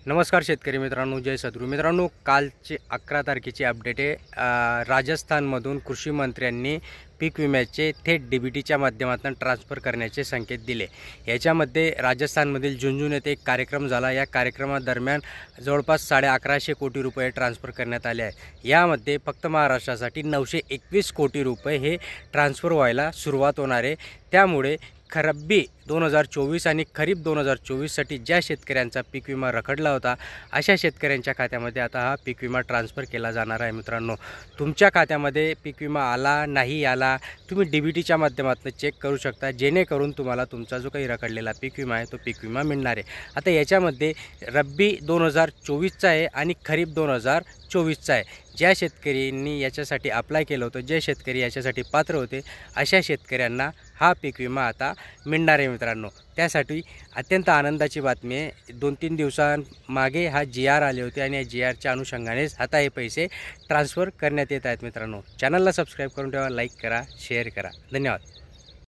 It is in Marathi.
नमस्कार शेतकरी मित्रांनो, जय सद्गुरू मित्रांनो. कालचे 11 तारखेची अपडेट आहे. राजस्थानमधून कृषी मंत्र्यांनी पीक विम्याचे थेट डीबीटीच्या माध्यमातून ट्रान्सफर करण्याचे संकेत दिले. याच्यामध्ये राजस्थानमधील झुंझुनू येथे एक कार्यक्रम झाला. या कार्यक्रमादरम्यान जवळपास 1150 कोटी रुपये ट्रान्सफर करण्यात आले आहे. यामध्ये फक्त महाराष्ट्रासाठी 921 कोटी रुपये हे ट्रान्सफर व्हायला सुरुवात होणार आहे. त्यामुळे रब्बी 2024 आणि खरीप 2024साठी ज्या शेतकऱ्यांचा पीक विमा रखडला होता अशा शेतकऱ्यांच्या खात्यामध्ये आता हा पीक विमा ट्रान्सफर केला जाणार आहे. मित्रांनो, तुमच्या खात्यामध्ये पीक विमा आला नाही आला तुम्ही डीबीटीच्या माध्यमातून चेक करू शकता, जेणेकरून तुम्हाला तुमचा जो काही रखडलेला पीक विमा आहे तो पीक विमा मिळणार आहे. आता याच्यामध्ये रब्बी 2024चा आहे आणि खरीप 2024चा आहे. ज्या शेतकऱ्यांनी याच्यासाठी अप्लाय केलं होतं, जे शेतकरी याच्यासाठी पात्र होते अशा शेतकऱ्यांना हा पीक विमा आता मिळणार आहे. मित्रांनो, त्यासाठी अत्यंत आनंदाची बातमी आहे. 2-3 दिवसांमागे हा GR आले होते आणि या GRच्या अनुषंगानेच आता हे पैसे ट्रान्सफर करण्यात येत आहेत. मित्रांनो, चॅनलला सबस्क्राईब करून ठेवा, लाईक करा, शेअर करा. धन्यवाद.